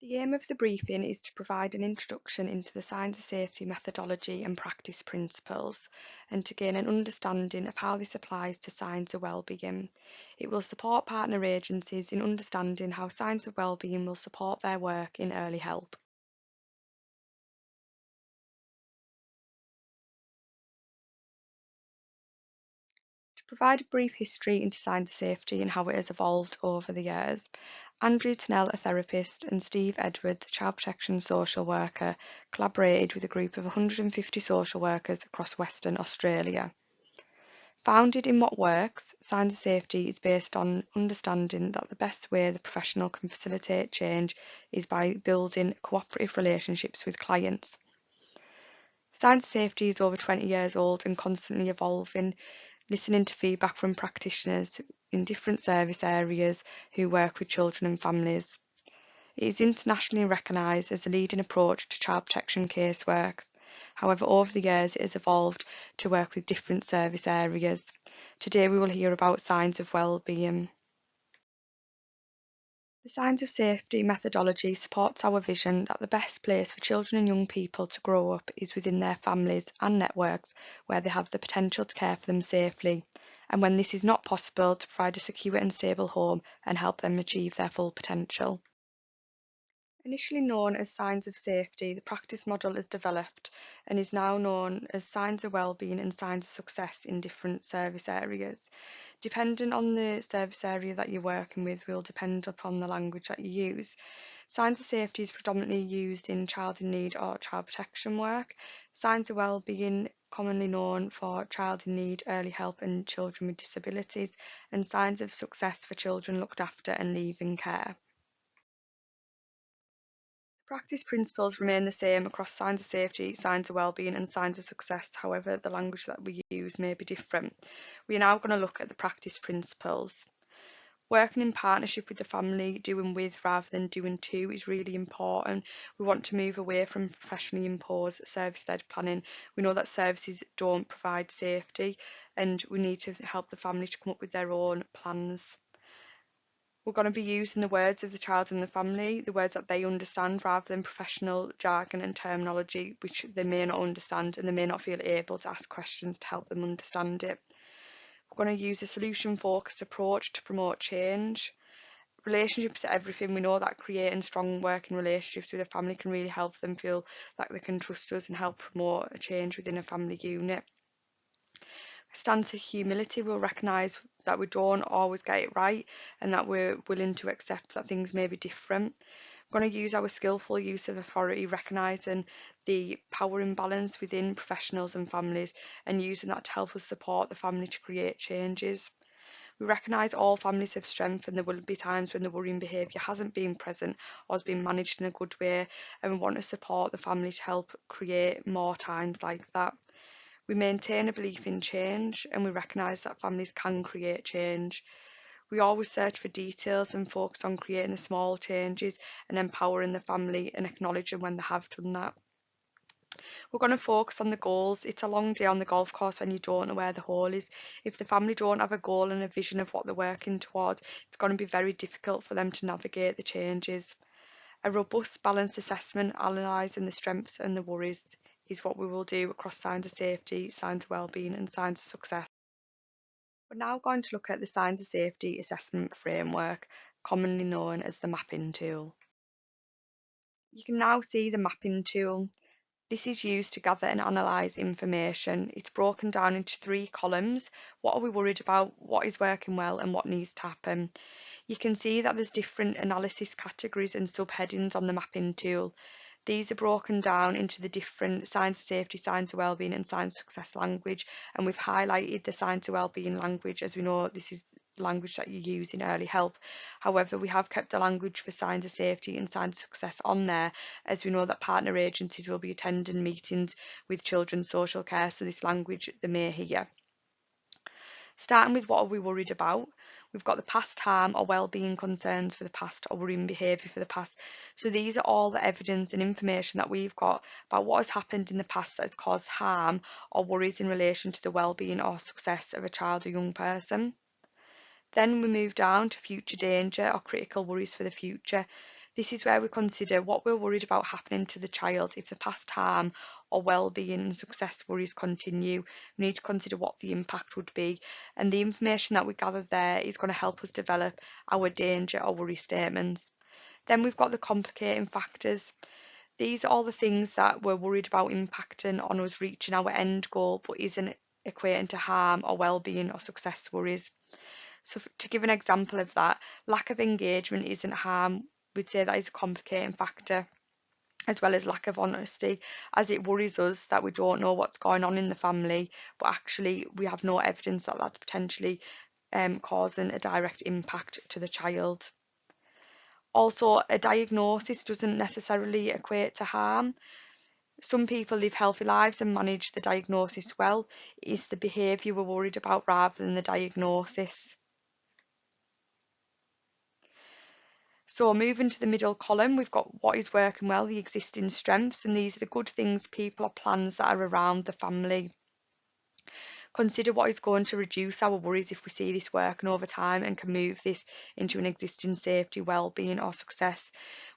The aim of the briefing is to provide an introduction into the signs of safety methodology and practice principles, and to gain an understanding of how this applies to signs of wellbeing. It will support partner agencies in understanding how signs of wellbeing will support their work in early help. To provide a brief history into signs of safety and how it has evolved over the years, Andrew Tennell, a therapist, and Steve Edwards, a child protection social worker, collaborated with a group of 150 social workers across Western Australia. Founded in what works, Signs of Safety is based on understanding that the best way the professional can facilitate change is by building cooperative relationships with clients. Signs of Safety is over 20 years old and constantly evolving, listening to feedback from practitioners in different service areas who work with children and families. It is internationally recognised as a leading approach to child protection casework. However, over the years it has evolved to work with different service areas. Today we will hear about signs of wellbeing. The Signs of Safety methodology supports our vision that the best place for children and young people to grow up is within their families and networks where they have the potential to care for them safely, and when this is not possible, to provide a secure and stable home and help them achieve their full potential. Initially known as Signs of Safety, the practice model has developed and is now known as Signs of Wellbeing and Signs of Success in different service areas. Depending on the service area that you're working with will depend upon the language that you use. Signs of Safety is predominantly used in child in need or child protection work. Signs of Wellbeing, commonly known for child in need, early help and children with disabilities, and Signs of Success for children looked after and leaving care. Practice principles remain the same across signs of safety, signs of wellbeing and signs of success. However, the language that we use may be different. We are now going to look at the practice principles. Working in partnership with the family, doing with rather than doing to, is really important. We want to move away from professionally imposed service-led planning. We know that services don't provide safety and we need to help the family to come up with their own plans. We're going to be using the words of the child and the family, the words that they understand, rather than professional jargon and terminology which they may not understand and they may not feel able to ask questions to help them understand it. We're going to use a solution-focused approach to promote change. Relationships are everything. We know that creating strong working relationships with a family can really help them feel like they can trust us and help promote a change within a family unit. A stance of humility will recognise that we don't always get it right and that we're willing to accept that things may be different. We're going to use our skillful use of authority, recognising the power imbalance within professionals and families and using that to help us support the family to create changes. We recognise all families have strength and there will be times when the worrying behaviour hasn't been present or has been managed in a good way, and we want to support the family to help create more times like that. We maintain a belief in change and we recognise that families can create change. We always search for details and focus on creating the small changes and empowering the family and acknowledging when they have done that. We're going to focus on the goals. It's a long day on the golf course when you don't know where the hole is. If the family don't have a goal and a vision of what they're working towards, it's going to be very difficult for them to navigate the changes. A robust, balanced assessment analysing the strengths and the worries is what we will do across signs of safety, signs of wellbeing and signs of success. We're now going to look at the signs of safety assessment framework, commonly known as the mapping tool. You can now see the mapping tool. This is used to gather and analyse information. It's broken down into 3 columns. What are we worried about, what is working well and what needs to happen. You can see that there's different analysis categories and subheadings on the mapping tool. These are broken down into the different signs of safety, signs of wellbeing and signs of success language, and we've highlighted the signs of wellbeing language as we know this is language that you use in early help. However, we have kept the language for signs of safety and signs of success on there as we know that partner agencies will be attending meetings with children's social care, so this language they may hear. Starting with what are we worried about, we've got the past harm or wellbeing concerns for the past or worrying behaviour for the past. So these are all the evidence and information that we've got about what has happened in the past that has caused harm or worries in relation to the wellbeing or success of a child or young person. Then we move down to future danger or critical worries for the future. This is where we consider what we're worried about happening to the child if the past harm or well-being and success worries continue. We need to consider what the impact would be, and the information that we gather there is going to help us develop our danger or worry statements. Then we've got the complicating factors. These are all the things that we're worried about impacting on us reaching our end goal but isn't equating to harm or well-being or success worries. So to give an example of that, lack of engagement isn't harm. We'd say that is a complicating factor, as well as lack of honesty, as it worries us that we don't know what's going on in the family, but actually we have no evidence that that's potentially causing a direct impact to the child. Also, a diagnosis doesn't necessarily equate to harm. Some people live healthy lives and manage the diagnosis well. It's the behaviour we're worried about rather than the diagnosis. So moving to the middle column, we've got what is working well, the existing strengths, and these are the good things, people or plans that are around the family. Consider what is going to reduce our worries if we see this working over time and can move this into an existing safety, well-being or success.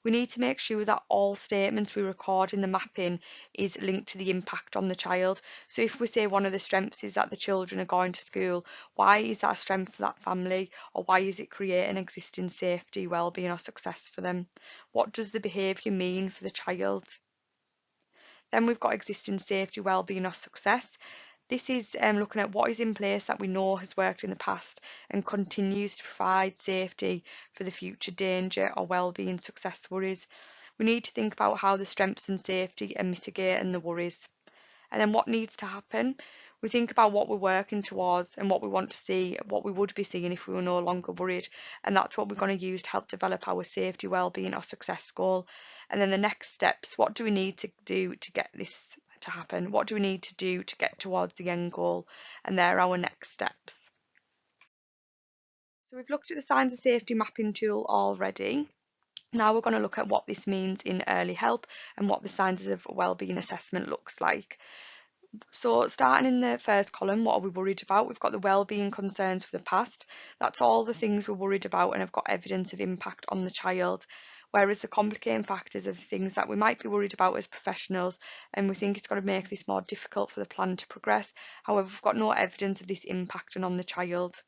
We need to make sure that all statements we record in the mapping is linked to the impact on the child. So if we say one of the strengths is that the children are going to school, why is that a strength for that family, or why is it creating existing safety, well-being or success for them? What does the behaviour mean for the child? Then we've got existing safety, well-being or success. This is looking at what is in place that we know has worked in the past and continues to provide safety for the future danger or well-being success worries. We need to think about how the strengths and safety are mitigating the worries. And then what needs to happen? We think about what we're working towards and what we want to see, what we would be seeing if we were no longer worried. And that's what we're going to use to help develop our safety, well-being or success goal. And then the next steps, what do we need to do to get this to happen? What do we need to do to get towards the end goal? And there are our next steps. So we've looked at the signs of safety mapping tool already. Now we're going to look at what this means in early help and what the signs of wellbeing assessment looks like. So starting in the first column, what are we worried about? We've got the wellbeing concerns for the past. That's all the things we're worried about and have got evidence of impact on the child. Whereas the complicating factors are the things that we might be worried about as professionals, and we think it's going to make this more difficult for the plan to progress. However, we've got no evidence of this impacting on the child.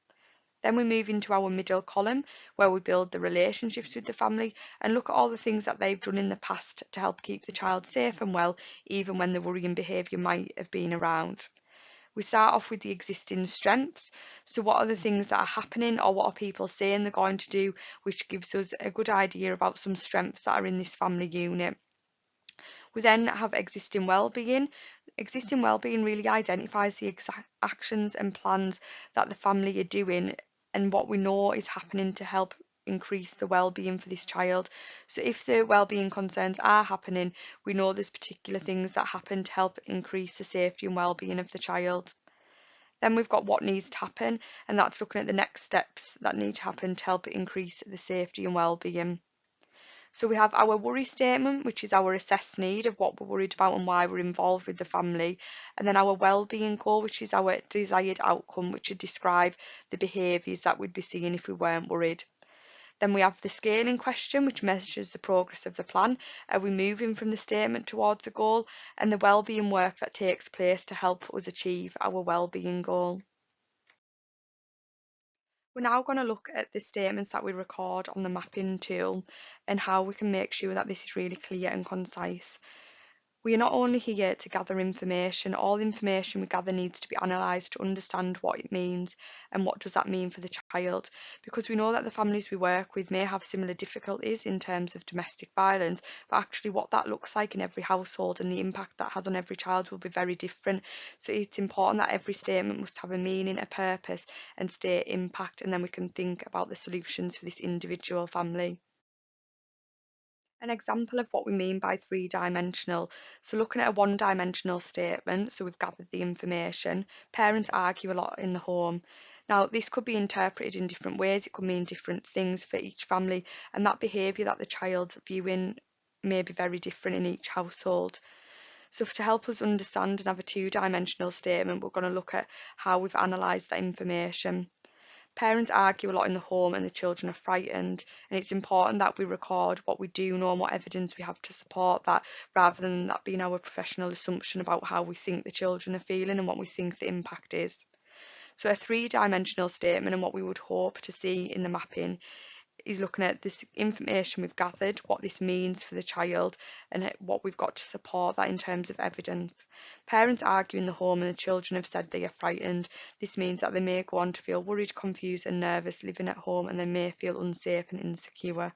Then we move into our middle column where we build the relationships with the family and look at all the things that they've done in the past to help keep the child safe and well, even when the worrying behaviour might have been around. We start off with the existing strengths. So what are the things that are happening, or what are people saying they're going to do, which gives us a good idea about some strengths that are in this family unit. We then have existing wellbeing. Existing wellbeing really identifies the exact actions and plans that the family are doing and what we know is happening to help increase the well-being for this child. So if the well-being concerns are happening, we know there's particular things that happen to help increase the safety and well-being of the child. Then we've got what needs to happen, and that's looking at the next steps that need to happen to help increase the safety and well-being. So we have our worry statement, which is our assessed need of what we're worried about and why we're involved with the family. And then our wellbeing goal, which is our desired outcome, which would describe the behaviours that we'd be seeing if we weren't worried. Then we have the scaling question, which measures the progress of the plan. Are we moving from the statement towards the goal? And the wellbeing work that takes place to help us achieve our wellbeing goal. We're now going to look at the statements that we record on the mapping tool and how we can make sure that this is really clear and concise. We are not only here to gather information, all the information we gather needs to be analysed to understand what it means and what does that mean for the child, because we know that the families we work with may have similar difficulties in terms of domestic violence, but actually what that looks like in every household and the impact that has on every child will be very different. So it's important that every statement must have a meaning, a purpose and state impact, and then we can think about the solutions for this individual family. An example of what we mean by three-dimensional. So looking at a one-dimensional statement, so we've gathered the information, parents argue a lot in the home. Now, this could be interpreted in different ways. It could mean different things for each family, and that behaviour that the child's viewing may be very different in each household. So to help us understand and have a two-dimensional statement, we're going to look at how we've analysed that information. Parents argue a lot in the home and the children are frightened, and it's important that we record what we do know and what evidence we have to support that, rather than that being our professional assumption about how we think the children are feeling and what we think the impact is. So a three-dimensional statement, and what we would hope to see in the mapping, is looking at this information we've gathered, what this means for the child, and what we've got to support that in terms of evidence. Parents argue in the home and the children have said they are frightened. This means that they may go on to feel worried, confused and nervous living at home, and they may feel unsafe and insecure.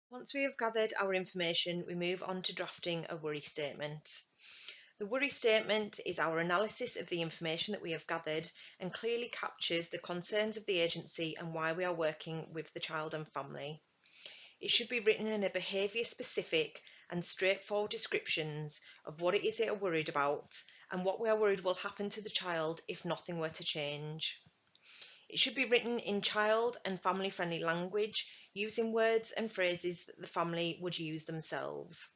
Once we have gathered our information, we move on to drafting a worry statement. The worry statement is our analysis of the information that we have gathered and clearly captures the concerns of the agency and why we are working with the child and family. It should be written in a behaviour specific and straightforward descriptions of what it is they are worried about and what we are worried will happen to the child if nothing were to change. It should be written in child and family friendly language, using words and phrases that the family would use themselves.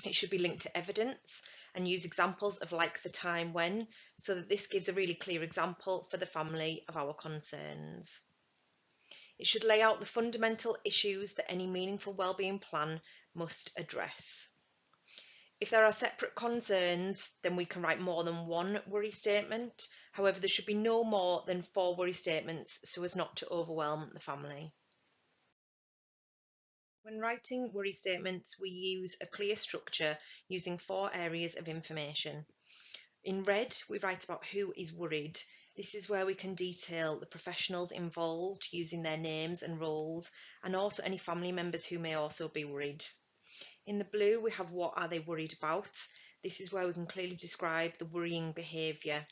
It should be linked to evidence and use examples of like the time when, so that this gives a really clear example for the family of our concerns. It should lay out the fundamental issues that any meaningful wellbeing plan must address. If there are separate concerns, then we can write more than one worry statement. However, there should be no more than 4 worry statements so as not to overwhelm the family. When writing worry statements, we use a clear structure using 4 areas of information. In red, we write about who is worried. This is where we can detail the professionals involved using their names and roles, and also any family members who may also be worried. In the blue, we have what are they worried about. This is where we can clearly describe the worrying behaviour.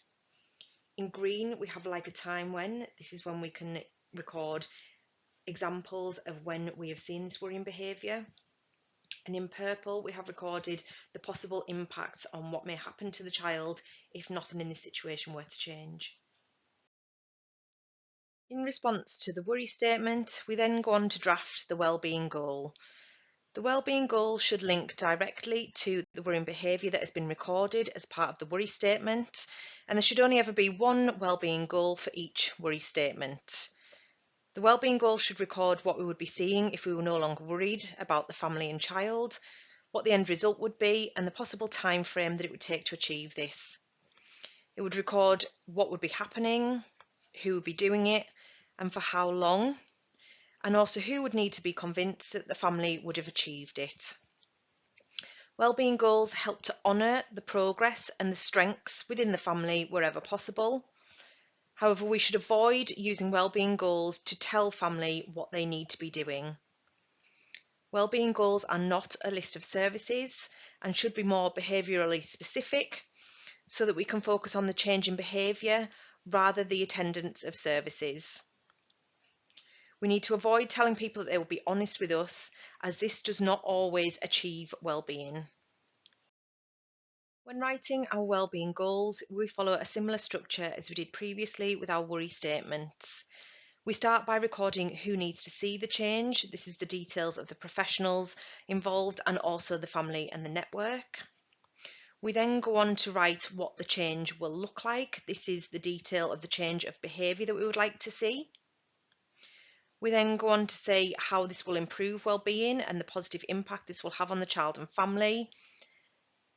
In green, we have like a time when. This is when we can record examples of when we have seen this worrying behaviour. And in purple, we have recorded the possible impacts on what may happen to the child if nothing in this situation were to change. In response to the worry statement, we then go on to draft the wellbeing goal. The wellbeing goal should link directly to the worrying behaviour that has been recorded as part of the worry statement, and there should only ever be one wellbeing goal for each worry statement. The wellbeing goal should record what we would be seeing if we were no longer worried about the family and child, what the end result would be, and the possible time frame that it would take to achieve this. It would record what would be happening, who would be doing it, and for how long, and also who would need to be convinced that the family would have achieved it. Wellbeing goals help to honour the progress and the strengths within the family wherever possible. However, we should avoid using wellbeing goals to tell family what they need to be doing. Wellbeing goals are not a list of services and should be more behaviourally specific so that we can focus on the change in behaviour rather than the attendance of services. We need to avoid telling people that they will be honest with us, as this does not always achieve well-being. When writing our wellbeing goals, we follow a similar structure as we did previously with our worry statements. We start by recording who needs to see the change. This is the details of the professionals involved and also the family and the network. We then go on to write what the change will look like. This is the detail of the change of behaviour that we would like to see. We then go on to say how this will improve well-being and the positive impact this will have on the child and family,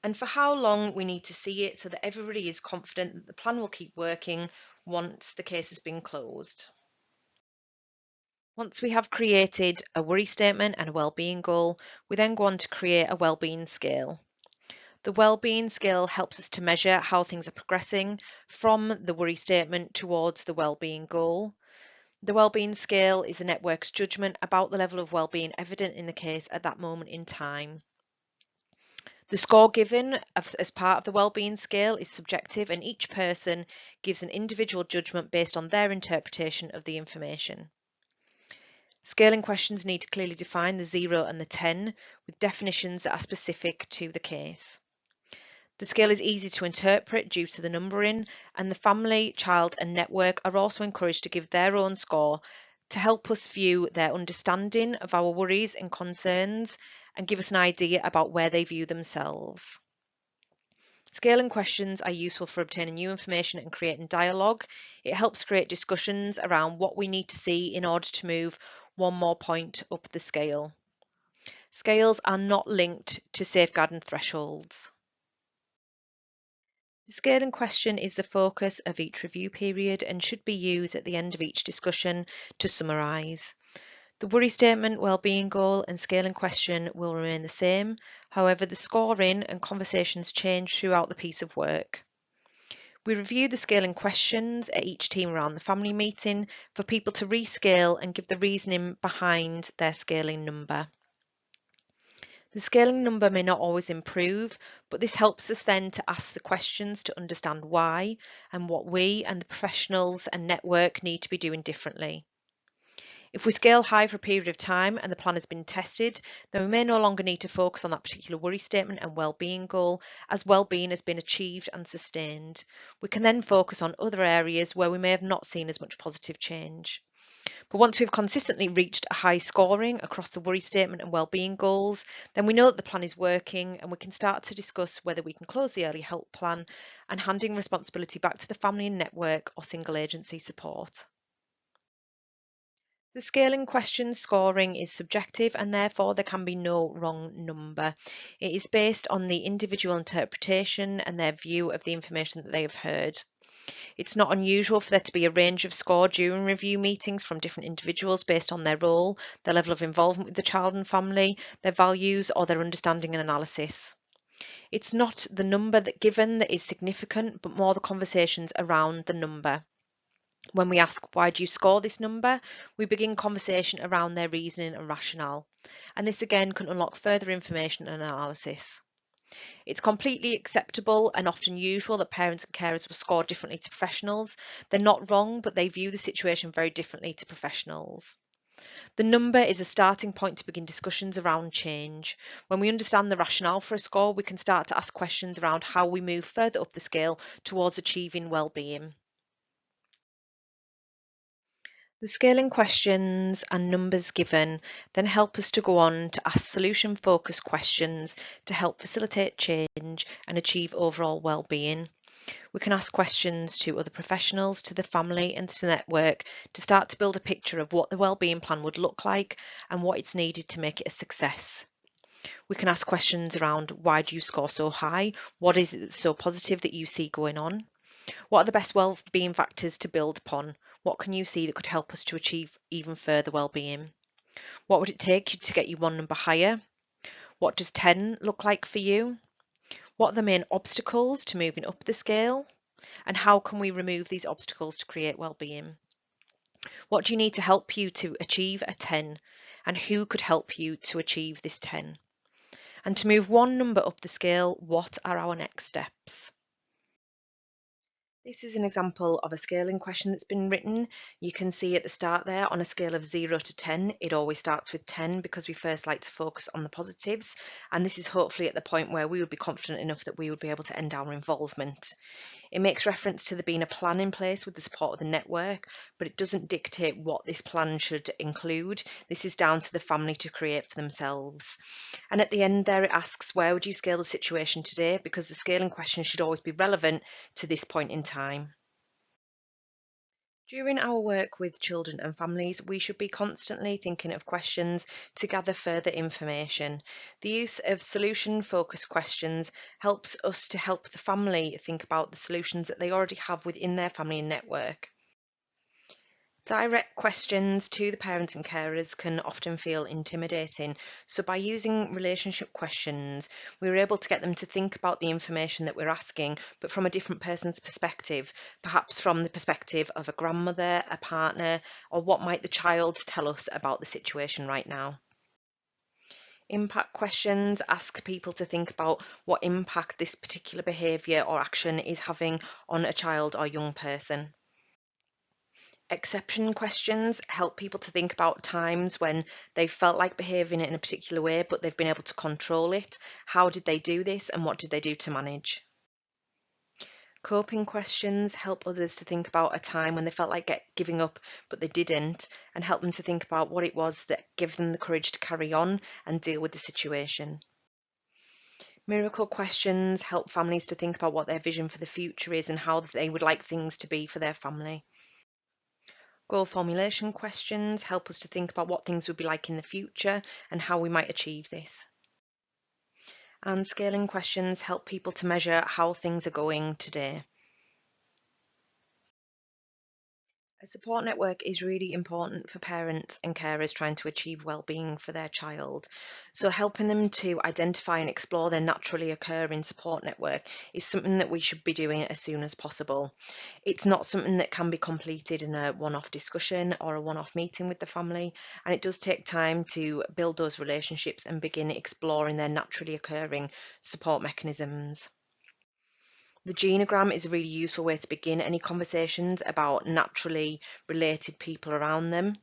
and for how long we need to see it so that everybody is confident that the plan will keep working once the case has been closed. Once we have created a worry statement and a well-being goal, we then go on to create a well-being scale. The wellbeing scale helps us to measure how things are progressing from the worry statement towards the wellbeing goal. The wellbeing scale is the network's judgment about the level of wellbeing evident in the case at that moment in time. The score given as part of the wellbeing scale is subjective, and each person gives an individual judgment based on their interpretation of the information. Scaling questions need to clearly define the 0 and the 10 with definitions that are specific to the case. The scale is easy to interpret due to the numbering, and the family, child and network are also encouraged to give their own score to help us view their understanding of our worries and concerns and give us an idea about where they view themselves. Scaling questions are useful for obtaining new information and creating dialogue. It helps create discussions around what we need to see in order to move one more point up the scale. Scales are not linked to safeguarding thresholds. The scaling question is the focus of each review period and should be used at the end of each discussion to summarise. The worry statement, wellbeing goal and scaling question will remain the same. However, the scoring and conversations change throughout the piece of work. We review the scaling questions at each team around the family meeting for people to rescale and give the reasoning behind their scaling number. The scaling number may not always improve, but this helps us then to ask the questions to understand why and what we and the professionals and network need to be doing differently. If we scale high for a period of time and the plan has been tested, then we may no longer need to focus on that particular worry statement and wellbeing goal, as wellbeing has been achieved and sustained. We can then focus on other areas where we may have not seen as much positive change. But once we've consistently reached a high scoring across the worry statement and wellbeing goals, then we know that the plan is working and we can start to discuss whether we can close the early help plan and handing responsibility back to the family and network or single agency support. The scaling question scoring is subjective and therefore there can be no wrong number. It is based on the individual interpretation and their view of the information that they have heard. It's not unusual for there to be a range of score during review meetings from different individuals based on their role, their level of involvement with the child and family, their values or their understanding and analysis. It's not the number given that is significant, but more the conversations around the number. When we ask, why do you score this number? We begin conversation around their reasoning and rationale. And this again can unlock further information and analysis. It's completely acceptable and often usual that parents and carers will score differently to professionals. They're not wrong, but they view the situation very differently to professionals. The number is a starting point to begin discussions around change. When we understand the rationale for a score, we can start to ask questions around how we move further up the scale towards achieving well-being. The scaling questions and numbers given then help us to go on to ask solution-focused questions to help facilitate change and achieve overall well-being. We can ask questions to other professionals, to the family and to the network to start to build a picture of what the well-being plan would look like and what it's needed to make it a success. We can ask questions around, why do you score so high? What is it that's so positive that you see going on? What are the best well-being factors to build upon? What can you see that could help us to achieve even further well-being? What would it take to get you one number higher? What does 10 look like for you? What are the main obstacles to moving up the scale? And how can we remove these obstacles to create well-being? What do you need to help you to achieve a 10? And who could help you to achieve this 10? And to move one number up the scale, what are our next steps? This is an example of a scaling question that's been written. You can see at the start there on a scale of 0 to 10, it always starts with 10 because we first like to focus on the positives. And this is hopefully at the point where we would be confident enough that we would be able to end our involvement. It makes reference to there being a plan in place with the support of the network, but it doesn't dictate what this plan should include. This is down to the family to create for themselves. And at the end there it asks, where would you scale the situation today? Because the scaling question should always be relevant to this point in time. During our work with children and families, we should be constantly thinking of questions to gather further information. The use of solution-focused questions helps us to help the family think about the solutions that they already have within their family and network. Direct questions to the parents and carers can often feel intimidating, so by using relationship questions, we were able to get them to think about the information that we're asking, but from a different person's perspective, perhaps from the perspective of a grandmother, a partner, or what might the child tell us about the situation right now. Impact questions ask people to think about what impact this particular behaviour or action is having on a child or young person. Exception questions help people to think about times when they felt like behaving in a particular way, but they've been able to control it. How did they do this and what did they do to manage? Coping questions help others to think about a time when they felt like giving up, but they didn't, and help them to think about what it was that gave them the courage to carry on and deal with the situation. Miracle questions help families to think about what their vision for the future is and how they would like things to be for their family. Goal formulation questions help us to think about what things would be like in the future and how we might achieve this. And scaling questions help people to measure how things are going today. A support network is really important for parents and carers trying to achieve well-being for their child. So helping them to identify and explore their naturally occurring support network is something that we should be doing as soon as possible. It's not something that can be completed in a one-off discussion or a one-off meeting with the family, and it does take time to build those relationships and begin exploring their naturally occurring support mechanisms. The genogram is a really useful way to begin any conversations about naturally related people around them.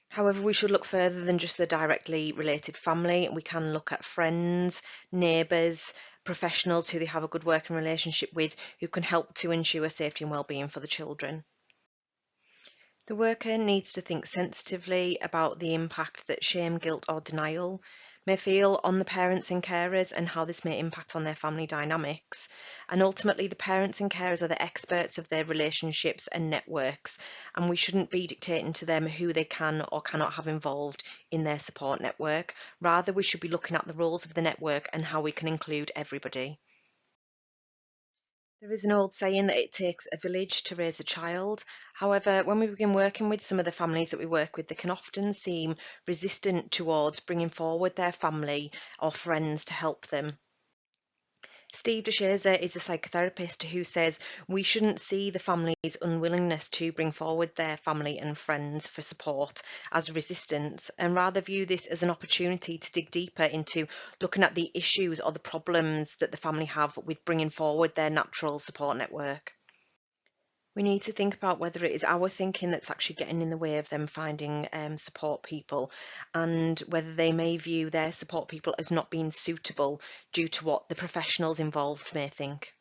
However, we should look further than just the directly related family. We can look at friends, neighbours, professionals who they have a good working relationship with who can help to ensure safety and well-being for the children. The worker needs to think sensitively about the impact that shame, guilt or denial may feel on the parents and carers and how this may impact on their family dynamics. And ultimately, the parents and carers are the experts of their relationships and networks, and we shouldn't be dictating to them who they can or cannot have involved in their support network. Rather, we should be looking at the roles of the network and how we can include everybody. There is an old saying that it takes a village to raise a child. However, when we begin working with some of the families that we work with, they can often seem resistant towards bringing forward their family or friends to help them. Steve DeShazer is a psychotherapist who says we shouldn't see the family's unwillingness to bring forward their family and friends for support as resistance, and rather view this as an opportunity to dig deeper into looking at the issues or the problems that the family have with bringing forward their natural support network. We need to think about whether it is our thinking that's actually getting in the way of them finding support people, and whether they may view their support people as not being suitable due to what the professionals involved may think.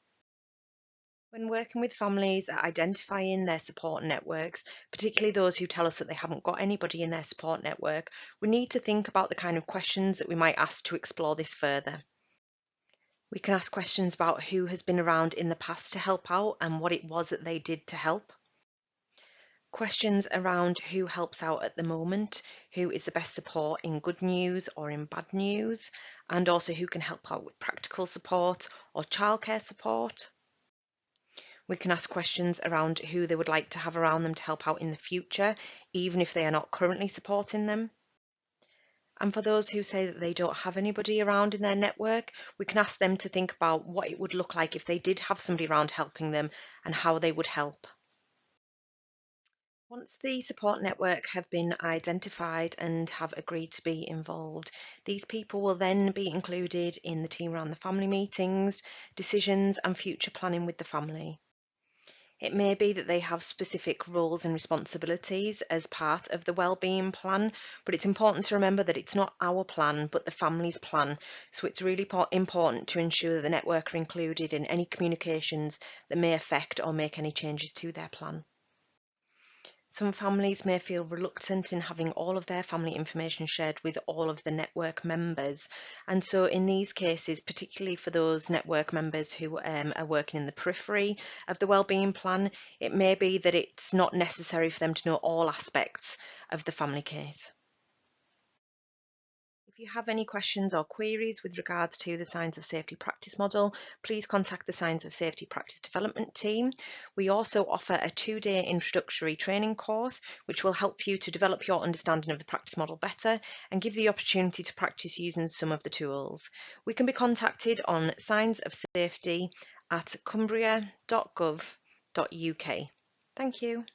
When working with families at identifying their support networks, particularly those who tell us that they haven't got anybody in their support network, we need to think about the kind of questions that we might ask to explore this further. We can ask questions about who has been around in the past to help out and what it was that they did to help. Questions around who helps out at the moment, who is the best support in good news or in bad news, and also who can help out with practical support or childcare support. We can ask questions around who they would like to have around them to help out in the future, even if they are not currently supporting them. And for those who say that they don't have anybody around in their network, we can ask them to think about what it would look like if they did have somebody around helping them and how they would help. Once the support network have been identified and have agreed to be involved, these people will then be included in the team around the family meetings, decisions and future planning with the family. It may be that they have specific roles and responsibilities as part of the wellbeing plan, but it's important to remember that it's not our plan, but the family's plan. So it's really important to ensure that the network are included in any communications that may affect or make any changes to their plan. Some families may feel reluctant in having all of their family information shared with all of the network members. And so in these cases, particularly for those network members who are working in the periphery of the wellbeing plan, it may be that it's not necessary for them to know all aspects of the family case. If you have any questions or queries with regards to the Signs of Safety practice model, please contact the Signs of Safety practice development team. We also offer a 2-day introductory training course, which will help you to develop your understanding of the practice model better and give the opportunity to practice using some of the tools. We can be contacted on signsofsafety@cumbria.gov.uk. Thank you.